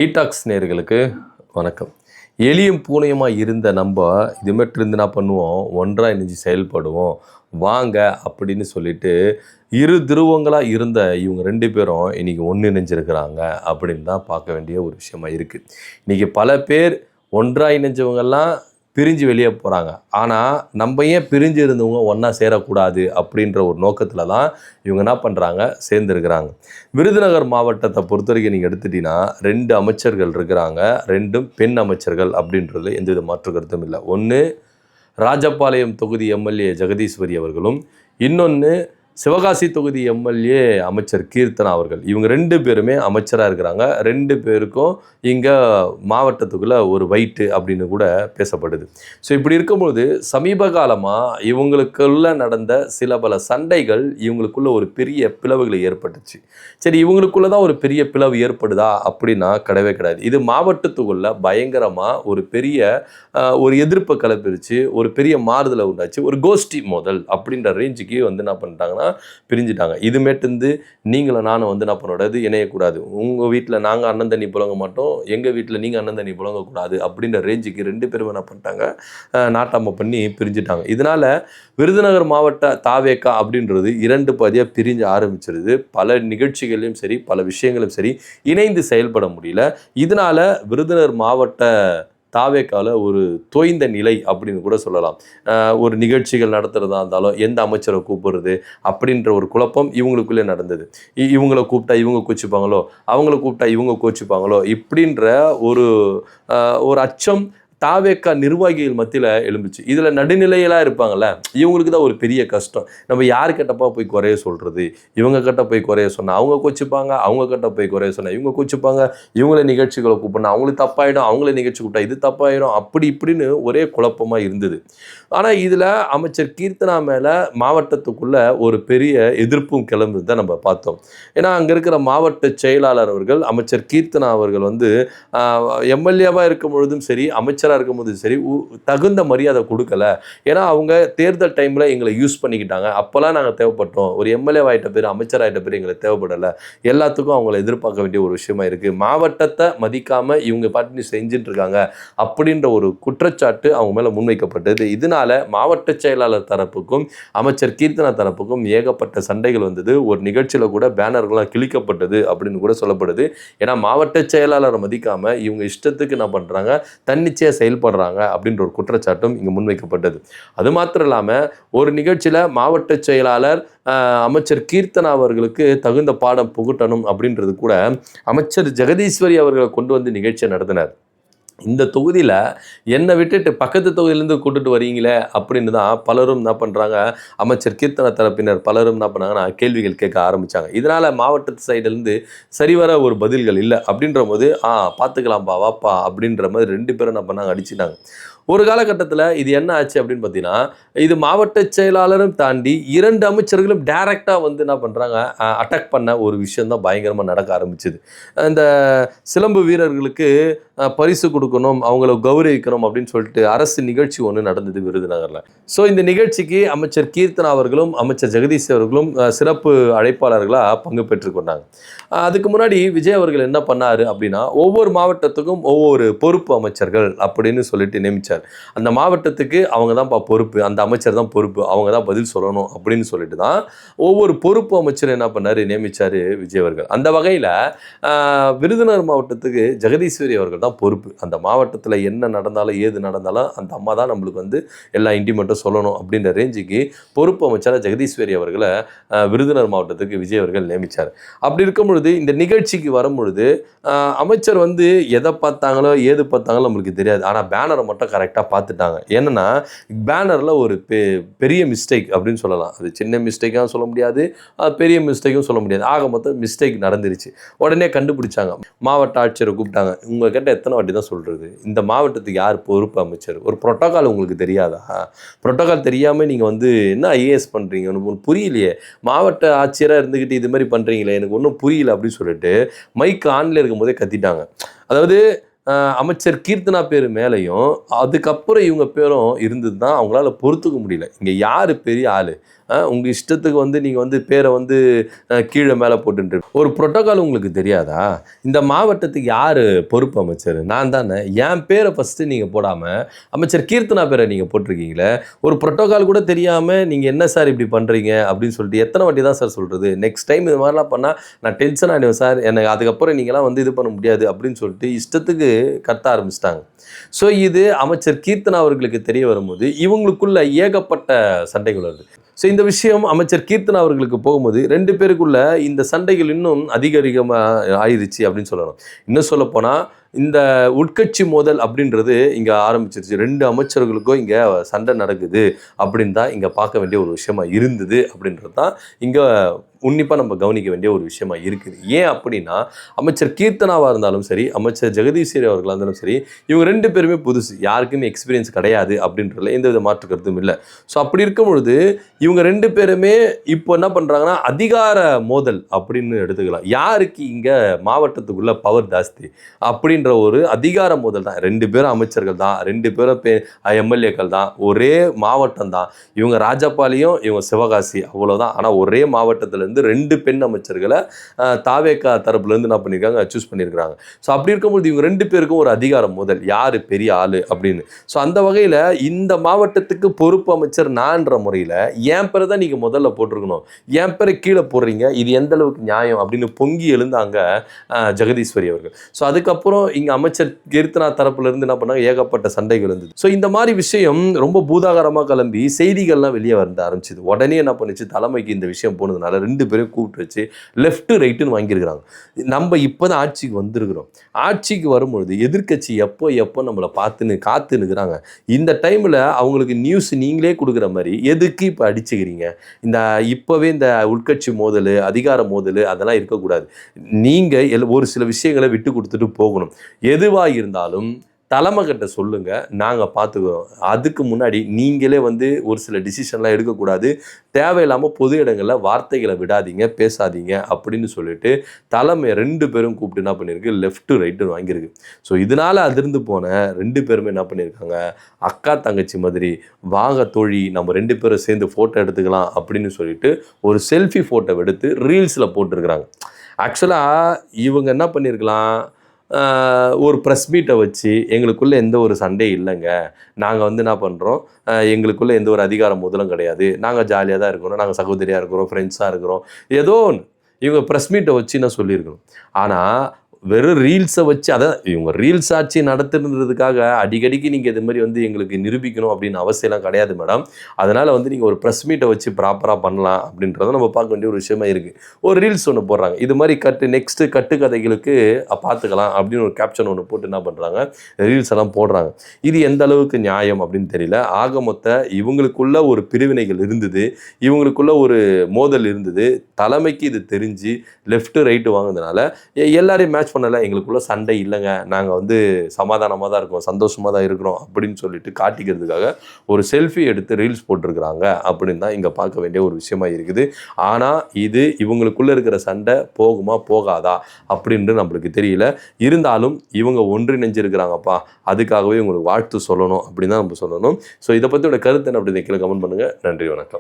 Detox நேயர்களுக்கு வணக்கம். எலியும் பூனையுமா இருந்த நம்ம இதுமாரி இருந்து என்ன பண்ணுவோம், ஒன்றா இணைஞ்சு செயல்படுவோம் வாங்க அப்படின்னு சொல்லிட்டு இரு துருவங்களாக இருந்த இவங்க ரெண்டு பேரும் இன்னைக்கு ஒன்றிணைஞ்சிருக்கிறாங்க அப்படின்னு தான் பார்க்க வேண்டிய ஒரு விஷயமா இருக்குது. இன்றைக்கி பல பேர் ஒன்றா இணைஞ்சவங்கெல்லாம் பிரிஞ்சு வெளியே போகிறாங்க. ஆனால் நம்ம ஏன் பிரிஞ்சு இருந்தவங்க ஒன்றா சேரக்கூடாது அப்படின்ற ஒரு நோக்கத்தில் தான் இவங்க என்ன பண்ணுறாங்க, சேர்ந்துருக்கிறாங்க. விருதுநகர் மாவட்டத்தை பொறுத்த வரைக்கும் நீங்கள் எடுத்துட்டீங்கன்னா 2 அமைச்சர்கள் இருக்கிறாங்க. 2ம் பெண் அமைச்சர்கள் அப்படின்றது எந்தவித மாற்று கருத்தும் இல்லை. ஒன்று ராஜபாளையம் தொகுதி எம்எல்ஏ ஜெகதீஸ்வரி அவர்களும், இன்னொன்று சிவகாசி தொகுதி எம்எல்ஏ அமைச்சர் கீர்த்தனா அவர்கள். இவங்க 2 பேருமே அமைச்சராக இருக்கிறாங்க. 2 பேருக்கும் இங்கே மாவட்டத்துக்குள்ளே ஒரு வைட்டு அப்படின்னு கூட பேசப்படுது. ஸோ இப்படி இருக்கும்பொழுது சமீப காலமாக இவங்களுக்குள்ள நடந்த சில பல சண்டைகள் இவங்களுக்குள்ள ஒரு பெரிய பிளவுகளை ஏற்பட்டுச்சு. சரி, இவங்களுக்குள்ள தான் ஒரு பெரிய பிளவு ஏற்படுதா அப்படின்னா கிடையவே கிடையாது. இது மாவட்டத்துக்குள்ள பயங்கரமாக ஒரு பெரிய ஒரு எதிர்ப்பை கிளப்பிருச்சு, ஒரு பெரிய மாறுதலை உண்டாச்சு, ஒரு கோஷ்டி மோதல் அப்படின்ற ரேஞ்சுக்கு என்ன பண்ணிட்டாங்கன்னா பிரிஞ்சுட்டாங்க. இதுமேட்டு நீங்களும் நானும் என்ன பண்ணக்கூடாது, இணையக்கூடாது. உங்கள் வீட்டில் நாங்கள் அண்ணன் தண்ணி புழங்க மாட்டோம், எங்கள் வீட்டில் நீங்கள் அண்ணன் தண்ணி புழங்கக்கூடாது அப்படின்ற ரேஞ்சுக்கு 2 பேரும் என்ன பண்ணிட்டாங்க, நாட்டாமை பண்ணி பிரிஞ்சுட்டாங்க. இதனால் விருதுநகர் மாவட்ட தாவேக்கா அப்படின்றது 2 பாதியாக பிரிஞ்சு ஆரம்பிச்சிருது. பல நிகழ்ச்சிகளையும் சரி, பல விஷயங்களும் சரி, இணைந்து செயல்பட முடியல. இதனால் விருதுநகர் மாவட்ட தாவேக்காவில் ஒரு தோய்ந்த நிலை அப்படின்னு கூட சொல்லலாம். ஒரு நிகழ்ச்சிகள் நடத்துகிறதா இருந்தாலும் எந்த அமைச்சரை கூப்பிடுறது அப்படின்ற ஒரு குழப்பம் இவங்களுக்குள்ளே நடந்தது. இவங்களை கூப்பிட்டா இவங்க கோச்சிப்பாங்களோ, அவங்கள கூப்பிட்டா இவங்க கோச்சிப்பாங்களோ, இப்படின்ற ஒரு ஒரு அச்சம் தாவேக்கா நிர்வாகிகள் மத்தியில் எழும்புச்சு. இதில் நடுநிலையெல்லாம் இருப்பாங்கள்ல, இவங்களுக்கு தான் ஒரு பெரிய கஷ்டம். நம்ம யாருக்கிட்டப்பா போய் குறைய சொல்கிறது, இவங்க கிட்ட போய் குறைய சொன்னால் அவங்க கோச்சிப்பாங்க, அவங்க கிட்ட போய் குறைய சொன்னால் இவங்க கோச்சிப்பாங்க, இவங்கள நிகழ்ச்சிகளை கூப்பிடணும் அவங்களுக்கு தப்பாயிடும், அவங்கள நிகழ்ச்சி கூப்பிட்டா இது தப்பாயிடும், அப்படி இப்படின்னு ஒரே குழப்பமாக இருந்தது. ஆனால் இதில் அமைச்சர் கீர்த்தனா மேலே மாவட்டத்துக்குள்ளே ஒரு பெரிய எதிர்ப்பும் கிளம்புது தான் நம்ம பார்த்தோம். ஏன்னா அங்கே இருக்கிற மாவட்ட செயலாளர் அவர்கள் அமைச்சர் கீர்த்தனா அவர்கள் எம்எல்ஏவாக இருக்கும் பொழுதும் சரி, அமைச்சர் இருக்கும்போது சரி, தகுந்த மரியாதை கொடுக்கல. ஏன்னா அவங்க தேர்தல் டைம்ல எங்களை யூஸ் பண்ணிக்கிட்டாங்க. அப்பெல்லாம் நாங்கள் தேவைப்பட்டோம். ஒரு எம்எல்ஏ ஆகிட்ட பேர், அமைச்சர் ஆகிட்ட பேர் எங்களுக்கு தேவைப்படலை. எல்லாத்துக்கும் அவங்கள எதிர்பார்க்க வேண்டிய ஒரு விஷயமா இருக்கு. மாவட்டத்தை மதிக்காம இவங்க பாட்டு செஞ்சுட்டு இருக்காங்க அப்படின்ற ஒரு குற்றச்சாட்டு அவங்க மேல முன்வைக்கப்பட்டது. இதனால மாவட்ட செயலாளர் தரப்புக்கும் அமைச்சர் கீர்த்தனா தரப்புக்கும் ஏகப்பட்ட சண்டைகள் வந்தது. ஒரு நிகழ்ச்சியில கூட பேனர்கள்லாம் கிழிக்கப்பட்டது அப்படின்னு கூட சொல்லப்படுது. ஏன்னா மாவட்ட செயலாளரை மதிக்காம இவங்க இஷ்டத்துக்கு என்ன பண்றாங்க, தன்னிச்சையா செயல்படுறாங்க அப்படின்ற ஒரு குற்றச்சாட்டும் இங்கே முன்வைக்கப்பட்டது. அது மாத்திரம் இல்லாமல் ஒரு நிகழ்ச்சியில் மாவட்ட செயலாளர் அமைச்சர் கீர்த்தனா அவர்களுக்கு தகுந்த பாடம் புகட்டணும் அப்படின்றது கூட அமைச்சர் ஜெகதீஸ்வரி அவர்களை கொண்டு வந்து நிகழ்ச்சியை நடத்தினார். இந்த தொகுதியில் என்னை விட்டுட்டு பக்கத்து தொகுதியிலேருந்து கூட்டுட்டு வரீங்களே அப்படின்னு தான் பலரும் என்ன பண்ணுறாங்க, அமைச்சர் கீர்த்தனா தரப்பினர் பலரும் என்ன பண்ணாங்கன்னா கேள்விகள் கேட்க ஆரம்பித்தாங்க. இதனால் மாவட்டத்து சைடுலேருந்து சரிவர ஒரு பதில்கள் இல்லை. அப்படின்ற போது பார்த்துக்கலாம்ப்பா வாப்பா அப்படின்ற மாதிரி 2 பேரும் என்ன பண்ணாங்க, அடிச்சுட்டாங்க. ஒரு காலகட்டத்தில் இது என்ன ஆச்சு அப்படின்னு பார்த்தீங்கன்னா, இது மாவட்ட செயலாளரும் தாண்டி 2 அமைச்சர்களும் டைரெக்டாக என்ன பண்ணுறாங்க, அட்டாக் பண்ண ஒரு விஷயம் தான் பயங்கரமாக நடக்க ஆரம்பிச்சுது. இந்த சிலம்பு வீரர்களுக்கு பரிசு கொடுக்கணும், அவங்கள கௌரவிக்கணும் அப்படின்னு சொல்லிட்டு அரசு நிகழ்ச்சி ஒன்று நடந்தது விருதுநகரில். ஸோ இந்த நிகழ்ச்சிக்கு அமைச்சர் கீர்த்தனா அவர்களும் அமைச்சர் ஜெகதீஷ் அவர்களும் சிறப்பு அழைப்பாளர்களாக பங்கு பெற்றுக்கொண்டாங்க. அதுக்கு முன்னாடி விஜய் அவர்கள் என்ன பண்ணார் அப்படின்னா, ஒவ்வொரு மாவட்டத்துக்கும் ஒவ்வொரு பொறுப்பு அமைச்சர்கள் அப்படின்னு சொல்லிட்டு நியமித்தார். அந்த மாவட்டத்துக்கு அவங்க தான் பொறுப்பு, அந்த அமைச்சர் தான் பொறுப்பு, அவங்க தான் பதில் சொல்லணும் அப்படின்னு சொல்லிட்டு தான் ஒவ்வொரு பொறுப்பு அமைச்சர் என்ன பண்ணார், நியமித்தார் விஜய் அவர்கள். அந்த வகையில் விருதுநகர் மாவட்டத்துக்கு ஜெகதீஸ்வரி அவர்கள் தான் பொறுப்பு. அந்த மாவட்டத்தில் என்ன நடந்தாலும் ஏது நடந்தாலும் அந்த அம்மா தான் நம்மளுக்கு எல்லா இன்டிமேட்டும் சொல்லணும் அப்படின்ற ரேஞ்சுக்கு பொறுப்பு அமைச்சராக ஜெகதீஸ்வரி அவர்களை விருதுநகர் மாவட்டத்துக்கு விஜய் அவர்கள் நியமித்தார். அப்படி இருக்கும் பொழுது இந்த நிகழ்ச்சிக்கு வரும் பொழுது அமைச்சர் எதை பார்த்தாங்களோ ஏது பார்த்தாங்களோ நம்மளுக்கு தெரியாது. ஆனால் பேனரை மட்டும் கரெக்டாக பார்த்துட்டாங்க. ஏன்னா பேனரில் ஒரு பெரிய மிஸ்டேக் அப்படின்னு சொல்லலாம். அது சின்ன மிஸ்டேக்காக சொல்ல முடியாது, பெரிய மிஸ்டேக்கும் சொல்ல முடியாது. ஆக மொத்தம் மிஸ்டேக் நடந்துருச்சு. உடனே கண்டுபிடிச்சாங்க. மாவட்ட ஆட்சியரை கூப்பிட்டாங்க. உங்ககிட்ட எத்தனை வாட்டி தான் சொல்கிறது, இந்த மாவட்டத்துக்கு யார் பொறுப்பு அமைச்சர், ஒரு புரோட்டோக்கால் உங்களுக்கு தெரியாதா? புரோட்டோக்கால் தெரியாமல் நீங்கள் என்ன ஐஏஎஸ் பண்ணுறீங்க, ஒன்று புரியலையே, மாவட்ட ஆட்சியராக இருந்துக்கிட்டு இது மாதிரி பண்ணுறீங்களே, எனக்கு ஒன்றும் புரியல அப்படின்னு சொல்லிட்டு மைக் ஆன்ல இருக்கும்போதே கத்திட்டாங்க. அதாவது அமைச்சர் கீர்த்தனா பேர் மேலேயும் அதுக்கப்புறம் இவங்க பேரும் இருந்தது தான் அவங்களால பொறுத்துக்க முடியல. இங்கே யார் பெரிய ஆள், உங்கள் இஷ்டத்துக்கு வந்து நீங்கள் வந்து பேரை வந்து கீழே மேலே போட்டுட்டு ஒரு புரோட்டோகால் உங்களுக்கு தெரியாதா? இந்த மாவட்டத்துக்கு யார் பொறுப்பு அமைச்சர்? நான் தானே. என் பேரை ஃபஸ்ட்டு நீங்கள் போடாமல் அமைச்சர் கீர்த்தனா பேரை நீங்கள் போட்டிருக்கீங்களே. ஒரு புரோட்டோகால் கூட தெரியாமல் நீங்கள் என்ன சார் இப்படி பண்ணுறீங்க அப்படின்னு சொல்லிட்டு எத்தனை வாட்டி தான் சார் சொல்கிறது? நெக்ஸ்ட் டைம் இது மாதிரிலாம் பண்ணால் நான் டென்ஷன் ஆகிடுவேன் சார், எனக்கு அதுக்கப்புறம் நீங்களாம் வந்து இது பண்ண முடியாது அப்படின்னு சொல்லிட்டு இஷ்டத்துக்கு கத்த ஆரம்பிச்சிட்டாங்க. ஸோ இது அமைச்சர் கீர்த்தனா அவர்களுக்கு தெரிய வரும்போது இவங்களுக்குள்ள ஏகப்பட்ட சண்டைகள் வருது. ஸோ இந்த விஷயம் அமைச்சர் கீர்த்தனா அவர்களுக்கு போகும்போது 2 பேருக்குள்ள இந்த சண்டைகள் இன்னும் அதிகமாக ஆயிடுச்சு அப்படின்னு சொல்லணும். இன்னும் சொல்லப்போனால் இந்த உட்கட்சி மோதல் அப்படின்றது இங்கே ஆரம்பிச்சிருச்சு. 2 அமைச்சர்களுக்கும் இங்கே சண்டை நடக்குது அப்படின்னு தான் இங்கே பார்க்க வேண்டிய ஒரு விஷயமா இருந்தது அப்படின்றது தான் இங்கே உன்னிப்பாக நம்ம கவனிக்க வேண்டிய ஒரு விஷயமா இருக்குது. ஏன் அப்படின்னா அமைச்சர் கீர்த்தனாவாக இருந்தாலும் சரி, அமைச்சர் ஜெகதீஸ்வரி அவர்களாக இருந்தாலும் சரி, இவங்க 2 பேருமே புதுசு, யாருக்குமே எக்ஸ்பீரியன்ஸ் கிடையாது அப்படின்றதுல எந்த வித மாற்று கருத்தும் இல்லை. ஸோ அப்படி இருக்கும் பொழுது இவங்க 2 பேருமே இப்போ என்ன பண்ணுறாங்கன்னா அதிகார மோதல் அப்படின்னு எடுத்துக்கலாம். யாருக்கு இங்கே மாவட்டத்துக்குள்ள பவர் ஜாஸ்தி அப்படின்ற ஒரு அதிகார மோதல் தான். 2 பேரும் அமைச்சர்கள் தான், 2 பேரும் எம்எல்ஏக்கள் தான், ஒரே மாவட்டம் தான். இவங்க ராஜபாளையம், இவங்க சிவகாசி, அவ்வளோதான். ஆனால் ஒரே மாவட்டத்தில் 2 பெண் அமைச்சர்களை தாவேகா தரப்புலேருந்து என்ன பண்ணியிருக்காங்க, சூஸ் பண்ணியிருக்கிறாங்க. ஸோ அப்படி இருக்கும்போது இவங்க 2 பேருக்கும் ஒரு அதிகாரம் முதல் யார் பெரிய ஆள் அப்படின்னு. ஸோ அந்த வகையில் இந்த மாவட்டத்துக்கு பொறுப்பு அமைச்சர் நான்ற முறையில் என் பேரை தான் நீங்கள் முதல்ல போட்டிருக்கணும், என் பேரை கீழே போடுறீங்க, இது எந்த அளவுக்கு நியாயம் அப்படின்னு பொங்கி எழுந்தாங்க ஜெகதீஸ்வரி அவர்கள். ஸோ அதுக்கப்புறம் இங்கே அமைச்சர் கீர்த்தனா தரப்புலேருந்து என்ன பண்ணாங்க, ஏகப்பட்ட சண்டைகள் இருந்தது. ஸோ இந்த மாதிரி விஷயம் ரொம்ப பூதாகரமாக கிளம்பி செய்திகள்லாம் வெளியே வந்து ஆரம்பிச்சிது. உடனே என்ன பண்ணிச்சு, தலைமைக்கு இந்த விஷயம் போனதுனால 2 பேரையும் கூப்பிட்டு வச்சு லெஃப்ட் ரைட்டுன்னு வாங்கியிருக்கிறாங்க. நம்ம இப்போ தான் ஆட்சிக்கு வந்திருக்கிறோம். ஆட்சிக்கு வரும்பொழுது எதிர்கட்சி எப்போ நம்மளை காத்து நிற்கிறாங்க. இந்த டைமில் அவங்களுக்கு நியூஸ் நீங்களே கொடுக்குற மாதிரி எதுக்கு இப்போ அடிச்சுக்கிறீங்க? இப்போவே இந்த உள்கட்சி மோதல், அதிகார மோதல் அதெல்லாம் இருக்கக்கூடாது. நீங்கள் ஒரு சில விஷயங்களை விட்டு கொடுத்துட்டு போகணும். எதுவாக இருந்தாலும் தலைமைக்கிட்ட சொல்லுங்கள், நாங்கள் பார்த்துக்குறோம். அதுக்கு முன்னாடி நீங்களே வந்து ஒரு சில டிசிஷன்லாம் எடுக்கக்கூடாது. தேவையில்லாமல் பொது இடங்களில் வார்த்தைகளை விடாதீங்க, பேசாதீங்க அப்படின்னு சொல்லிட்டு தலைமை 2 பேரும் கூப்பிட்டு என்ன பண்ணியிருக்கு, லெஃப்ட்டு ரைட்டு வாங்கியிருக்கு. ஸோ இதனால் அதிர்ந்து போன 2 பேருமே என்ன பண்ணியிருக்காங்க, அக்கா தங்கச்சி மாதிரி வாங்க தோழி நம்ம 2 பேரும் சேர்ந்து ஃபோட்டோ எடுத்துக்கலாம் அப்படின்னு சொல்லிட்டு ஒரு செல்ஃபி ஃபோட்டோ எடுத்து ரீல்ஸில் போட்டிருக்கிறாங்க. ஆக்சுவலாக இவங்க என்ன பண்ணியிருக்கலாம், ஒரு ப்ரெஸ் மீட்டை வச்சு எங்களுக்குள்ளே எந்த ஒரு சண்டையும் இல்லைங்க, நாங்கள் வந்து என்ன பண்ணுறோம், எங்களுக்குள்ளே எந்த ஒரு அதிகார மோதலும் கிடையாது, நாங்கள் ஜாலியாக தான் இருக்கிறோம், நாங்கள் சகோதரியாக இருக்கிறோம், ஃப்ரெண்ட்ஸாக இருக்கிறோம், ஏதோ ஒன்று இவங்க ப்ரெஸ் மீட்டை வச்சு நான் சொல்லியிருக்கணும். ஆனால் வெறும் ரீல்ஸை வச்சு, அதான் இவங்க ரீல்ஸ் ஆட்சி நடத்துறதுக்காக அடிக்கடிக்கு நீங்கள் இது மாதிரி வந்து எங்களுக்கு நிரூபிக்கணும் அப்படின்னு அவசியம்லாம் கிடையாது மேடம். அதனால் வந்து நீங்கள் ஒரு ப்ரெஸ் மீட்டை வச்சு ப்ராப்பராக பண்ணலாம் அப்படின்றத நம்ம பார்க்க வேண்டிய ஒரு விஷயமா இருக்குது. ஒரு ரீல்ஸ் ஒன்று போடுறாங்க, இது மாதிரி நெக்ஸ்ட்டு கட்டுக்கதைகளுக்கு பார்த்துக்கலாம் அப்படின்னு ஒரு கேப்ஷன் ஒன்று போட்டு என்ன பண்ணுறாங்க, ரீல்ஸ் எல்லாம் போடுறாங்க. இது எந்த அளவுக்கு நியாயம் அப்படின்னு தெரியல. ஆக மொத்த இவங்களுக்குள்ள ஒரு பிரிவினைகள் இருந்தது, இவங்களுக்குள்ள ஒரு மோதல் இருந்தது. தலைமைக்கு இது தெரிஞ்சு லெஃப்ட்டு ரைட்டு வாங்கினதுனால எல்லாரையும் மேட்ச் பண்ணலை, எங்களுக்குள்ள சண்டை இல்லைங்க, நாங்கள் வந்து சமாதானமாக தான் இருக்கோம், சந்தோஷமாக தான் இருக்கிறோம் அப்படின்னு சொல்லிட்டு காட்டிக்கிறதுக்காக ஒரு செல்ஃபி எடுத்து ரீல்ஸ் போட்டிருக்கிறாங்க அப்படின்னு தான் இங்கே பார்க்க வேண்டிய ஒரு விஷயமா இருக்குது. ஆனால் இது இவங்களுக்குள்ளே இருக்கிற சண்டை போகுமா போகாதா அப்படின்ட்டு நம்மளுக்கு தெரியல. இருந்தாலும் இவங்க ஒன்றிணைஞ்சிருக்கிறாங்கப்பா, அதுக்காகவே உங்களுக்கு வாழ்த்து சொல்லணும் அப்படின்னு தான் நம்ம சொல்லணும். ஸோ இதை பற்றியோட கருத்து என்ன அப்படின்னு கீழே கமெண்ட் பண்ணுங்கள். நன்றி, வணக்கம்.